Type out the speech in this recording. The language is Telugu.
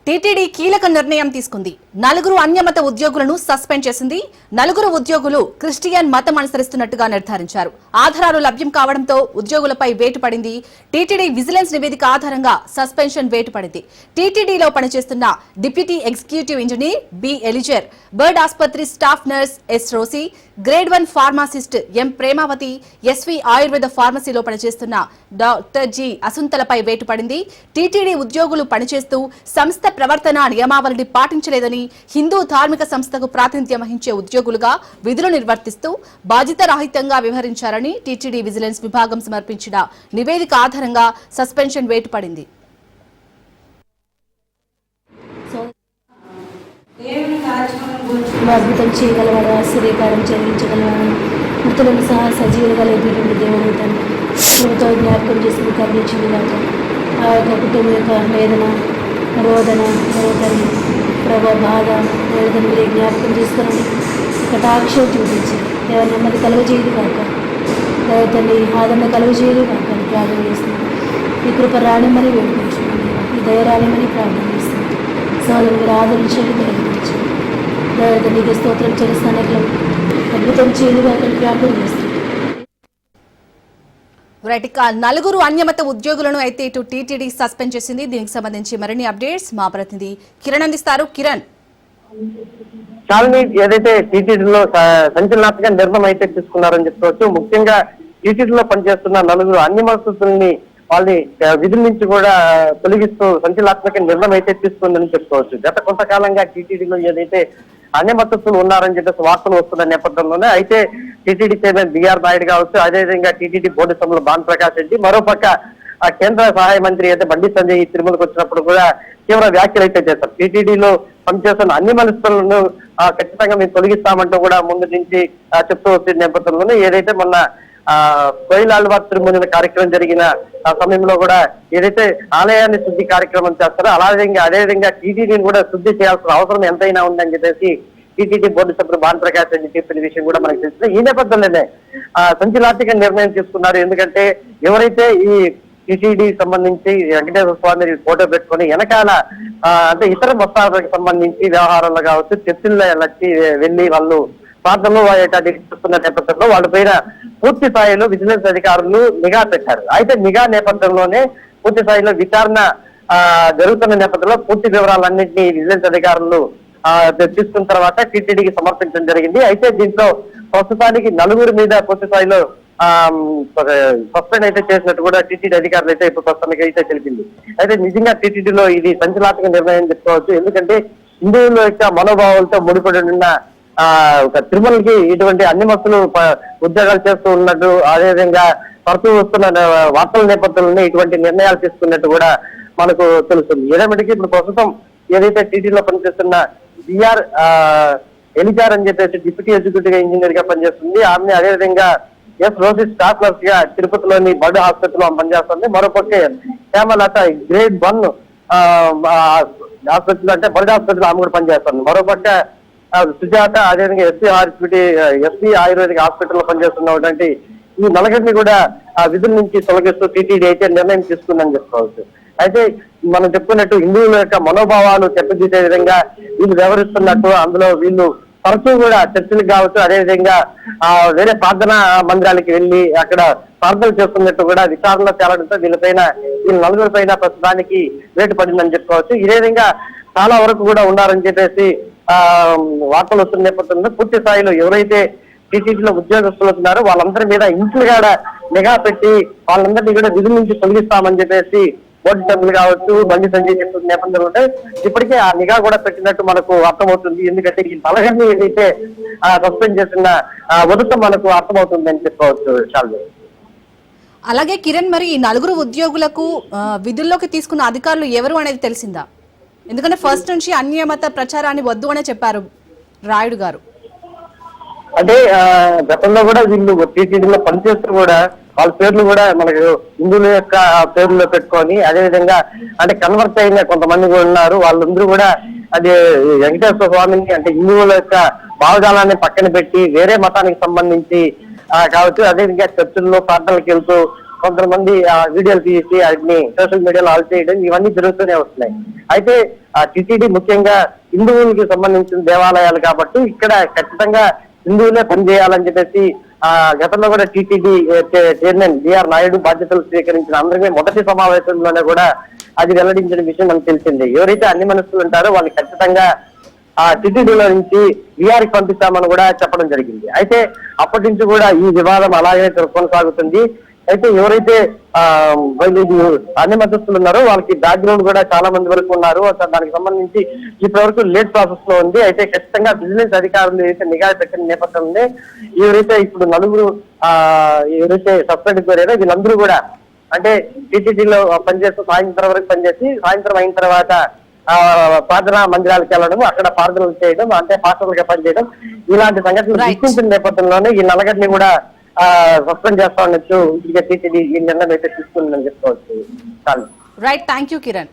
టీటీడీ కీలక నిర్ణయం తీసుకుంది. 4 అన్యమత ఉద్యోగులను సస్పెండ్ చేసింది. 4 ఉద్యోగులు క్రిస్టియన్ మతం అనుసరిస్తున్నట్టుగా నిర్ధారించారు. ఆధారాలు లభ్యం కావడంతో ఉద్యోగులపై వేటు పడింది. టీటీడీ విజిలెన్స్ నివేదిక ఆధారంగా సస్పెన్షన్ వేటు పడింది. టీటీడీలో పనిచేస్తున్న deputy executive engineer B Elizer, BIRD ఆసుపత్రి staff nurse S Rosy, grade 1 pharmacist M Premavathi, SV Ayurveda ఫార్మసీలో పనిచేస్తున్న డాక్టర్ జి అసుంతలపై వేటు పడింది. టీటీడీ ఉద్యోగులు పనిచేస్తూ సంస్థ ప్రవర్తన నియమావళిని పాటించలేదని, హిందూ ధార్మిక సంస్థకు ప్రాతినిధ్యం వహించే ఉద్యోగులుగా విధులు నిర్వర్తిస్తూ బాధ్యతారాహిత్యంగా వ్యవహరించారని టీటీడీ విజిలెన్స్ విభాగం సమర్పించిన నివేదిక ఆధారంగా సస్పెన్షన్ వేటు పడింది. అద్భుతం చేయగలవాడు, ఆశ్చర్యకారం చెల్లించగలవాడు, మృతులను సహా సజీవులుగా లేపేటువంటి దేవుడు తను కృపతో జ్ఞాపకం చేసి కరుణించింది కాక ఆ యొక్క కుటుంబం యొక్క వేదన, రోదన, తండ్రి ప్రభా బాధ వేదన మీరే జ్ఞాపకం చేసుకుని కటాక్షం చూపించి దేవ నెమ్మది కలుగజేయదు కాక, దేవ తండ్రి ఆదరణ కలుగజేయదు కాక అని ప్రార్థన చేస్తున్నాను. ఈ కృప రాణిమని వేడుకుంటున్నాను, ఈ దయ రాణిమని ప్రార్థన చేస్తున్నాను. సోదరులు మీరు ఆదరించండి, దయచేయండి. దేవ తండ్రికి స్తోత్రం చేస్తాను, అద్భుతం చేయదు కాక అని ప్రార్థన చేస్తున్నాను. రైట్, ఇక 4 అన్యమత ఉద్యోగులను అయితే ఇటు టీటీడీ సస్పెండ్ చేసింది. దీనికి సంబంధించి మరిన్ని అప్డేట్స్ మా ప్రతినిధి కిరణ్ అందిస్తారు. కిరణ్, చాలని ఏదైతే టీటీడీలో సంచలనాత్మక నిర్ణయం అయితే తీసుకున్నారని చెప్పుకోవచ్చు. ముఖ్యంగా టీటీడీలో పనిచేస్తున్న 4 అన్యమతుల్ని వాళ్ళని విధుల నుంచి కూడా తొలగిస్తూ సంచలనాత్మక నిర్ణయం అయితే తీసుకుందని చెప్పుకోవచ్చు. గత కొంతకాలంగా టీటీడీలో ఏదైతే అన్యమతస్తులు ఉన్నారని చెప్పేసి వార్తలు వస్తున్న నేపథ్యంలోనే అయితే టీటీడీ చైర్మన్ బిఆర్ నాయుడు కావచ్చు, అదేవిధంగా టీటీడీ బోర్డు సభ్యులు భానుప్రకాష్ రెడ్డి, మరోపక్క కేంద్ర సహాయ మంత్రి అయితే బండి సంజయ్ తిరుమలకు వచ్చినప్పుడు కూడా తీవ్ర వ్యాఖ్యలు అయితే చేశారు. టీటీడీలో పనిచేస్తున్న అన్ని మనుషులను ఖచ్చితంగా మేము తొలగిస్తామంటూ కూడా ముందు నుంచి చెప్తూ వచ్చిన నేపథ్యంలోనే ఏదైతే మొన్న కోయిలాల్వార్ తిరుమల కార్యక్రమం జరిగిన సమయంలో కూడా ఏదైతే ఆలయాన్ని శుద్ధి కార్యక్రమం చేస్తారో అదేవిధంగా టీటీడీని కూడా శుద్ధి చేయాల్సిన అవసరం ఎంతైనా ఉందని చెప్పేసి టీటీడీ బోర్డు సభ్యులు భానుప్రకాష్ రెడ్డి చెప్పిన విషయం కూడా మనకు తెలిసింది. ఈ నేపథ్యంలోనే సంచలనాత్మక నిర్ణయం తీసుకున్నారు. ఎందుకంటే ఎవరైతే ఈ టీటీడీ సంబంధించి వెంకటేశ్వర స్వామి ఫోటో పెట్టుకొని వెనకాల అంటే ఇతర మొత్తాలకు సంబంధించి వ్యవహారాలు కావచ్చు చర్చిల్లో వెళ్ళి వాళ్ళు ప్రార్థనలు చేస్తున్న నేపథ్యంలో వాళ్ళ పైన పూర్తి స్థాయిలో విజిలెన్స్ అధికారులు నిఘా పెట్టారు. అయితే నిఘా నేపథ్యంలోనే పూర్తి స్థాయిలో విచారణ జరుగుతున్న నేపథ్యంలో పూర్తి వివరాలన్నింటినీ విజిలెన్స్ అధికారులు తీసుకున్న తర్వాత టీటీడీకి సమర్పించడం జరిగింది. అయితే దీంట్లో ప్రస్తుతానికి 4 మీద పూర్తి స్థాయిలో సస్పెండ్ అయితే చేసినట్టు కూడా టీటీడీ అధికారులు అయితే ఇప్పుడు ప్రస్తుతానికి అయితే తెలిపింది. అయితే నిజంగా టీటీడీలో ఇది సంచలనాత్మక నిర్ణయం చెప్పుకోవచ్చు. ఎందుకంటే హిందువుల యొక్క మనోభావాలతో ముడిపడి ఉన్న ఒక తిరుమలకి ఇటువంటి అన్ని మస్తులు ఉద్యోగాలు చేస్తూ ఉన్నట్టు, అదేవిధంగా తరచూ వస్తున్న వార్తల నేపథ్యంలోనే ఇటువంటి నిర్ణయాలు తీసుకున్నట్టు కూడా మనకు తెలుస్తుంది. ఏదేమిటికి ఇప్పుడు ప్రస్తుతం ఏదైతే టీటీడీలో పనిచేస్తున్న బిఆర్ ఎలిజార్ అని చెప్పేసి డిప్యూటీ ఎగ్జిక్యూటివ్ ఇంజనీర్ గా పనిచేస్తుంది. ఆమె అదేవిధంగా ఎస్ రోసి స్టాఫ్ నర్స్ గా తిరుపతిలోని బర్డ్ హాస్పిటల్లో పనిచేస్తుంది. మరోపక్క హేమలత గ్రేడ్ 1 హాస్పిటల్ అంటే బర్డ్ హాస్పిటల్ ఆమె కూడా పనిచేస్తుంది. మరోపక్క సుజాత అదేవిధంగా ఎస్వి ఆయుర్వేదిక హాస్పిటల్లో పనిచేస్తున్నటువంటి ఈ 4 కూడా విధుల నుంచి తొలగిస్తూ టీటీడీ అయితే నిర్ణయం తీసుకుందని చెప్పుకోవచ్చు. అయితే మనం చెప్పుకున్నట్టు హిందువుల యొక్క మనోభావాలు దెబ్బతీసే విధంగా వీళ్ళు వ్యవహరిస్తున్నట్టు, అందులో వీళ్ళు తరచూ కూడా చర్చలకు కావచ్చు అదేవిధంగా వేరే ప్రార్థనా మందిరాలకి వెళ్ళి అక్కడ ప్రార్థనలు చేస్తున్నట్టు కూడా విచారణలో తేలడంతో వీళ్ళ 4 పైన ప్రస్తుతానికి వేటు పడిందని చెప్పుకోవచ్చు. ఇదే విధంగా చాలా వరకు కూడా ఉన్నారని చెప్పేసి వార్తలు వస్తున్న నేపథ్యంలో పూర్తి స్థాయిలో ఎవరైతే టీటీడీలో ఉద్యోగస్తులు ఉన్నారో వాళ్ళందరి మీద ఇంట్లో నిఘా పెట్టి వాళ్ళందరినీ కూడా విధుల నుంచి తొలగిస్తామని చెప్పేసి బోర్డు సభ్యులు కావచ్చు బండి సంజయ్ చెప్తున్న నేపథ్యంలో ఇప్పటికే ఆ నిఘా కూడా పెట్టినట్టు మనకు అర్థమవుతుంది. ఎందుకంటే ఈ 4 ఏదైతే సస్పెండ్ చేసిన ఉదయం మనకు అర్థమవుతుంది అని చెప్పుకోవచ్చు. చాలా అలాగే కిరణ్, మరి ఈ 4 ఉద్యోగులకు విధుల్లోకి తీసుకున్న అధికారులు ఎవరు అనేది తెలిసిందా? ఎందుకంటే ఫస్ట్ నుంచి అన్యమత ప్రచారాన్ని వద్దు అనే చెప్పారు రాయుడు గారు. అంటే గతంలో కూడా వీళ్ళు టీటీడీలో పనిచేస్తూ కూడా వాళ్ళ పేర్లు కూడా మనకు హిందువుల యొక్క పేర్లు పెట్టుకొని అదేవిధంగా అంటే కన్వర్ట్ అయిన కొంతమంది కూడా ఉన్నారు. వాళ్ళందరూ కూడా అది వెంకటేశ్వర స్వామిని అంటే హిందువుల యొక్క భావజాలాన్ని పక్కన పెట్టి వేరే మతానికి సంబంధించి కావచ్చు అదేవిధంగా చర్చిల్లో ప్రార్థనలకు వెళ్తూ కొంతమంది వీడియోలు తీసి వాటిని సోషల్ మీడియాలో ఆల్ చేయడం ఇవన్నీ జరుగుతూనే వస్తున్నాయి. అయితే టీటీడీ ముఖ్యంగా హిందువులకి సంబంధించిన దేవాలయాలు కాబట్టి ఇక్కడ ఖచ్చితంగా హిందువులే పనిచేయాలని చెప్పేసి గతంలో కూడా టీటీడీ చైర్మన్ బిఆర్ నాయుడు బాధ్యతలు స్వీకరించిన అందరికీ మొదటి సమావేశంలోనే కూడా అది వెల్లడించిన విషయం మనకు తెలిసింది. ఎవరైతే అన్ని మనసులు ఉంటారో వాళ్ళు ఖచ్చితంగా టీటీడీలో నుంచి బీఆర్కి పంపిస్తామని కూడా చెప్పడం జరిగింది. అయితే అప్పటి నుంచి కూడా ఈ వివాదం అలాగే కొనసాగుతుంది. అయితే ఎవరైతే అన్ని మద్దతులు ఉన్నారో వాళ్ళకి బ్యాక్గ్రౌండ్ కూడా చాలా మంది వరకు ఉన్నారు. దానికి సంబంధించి ఇప్పటి వరకు లేట్ ప్రాసెస్ లో ఉంది. అయితే ఖచ్చితంగా విజిలెన్స్ అధికారులు ఏదైతే నిఘా పెట్టిన నేపథ్యం ఉంది, ఎవరైతే ఇప్పుడు నలుగురు ఎవరైతే సస్పెండ్ కోరారో వీళ్ళందరూ కూడా అంటే టీటీడీలో పనిచేస్తూ సాయంత్రం వరకు పనిచేసి సాయంత్రం అయిన తర్వాత ప్రార్థనా మందిరాలకు వెళ్ళడం, అక్కడ ప్రార్థనలు చేయడం, అంటే పాస్టర్లుగా పనిచేయడం ఇలాంటి సంఘటనలు గుర్తించిన నేపథ్యంలోనే ఈ నలుగురిని కూడా సస్పెండ్ చేస్తా ఉండొచ్చు. ఇక టీటీడీ ఈ నిర్ణయం అయితే తీసుకుందని చెప్పుకోవచ్చు. Right, thank you Kiran.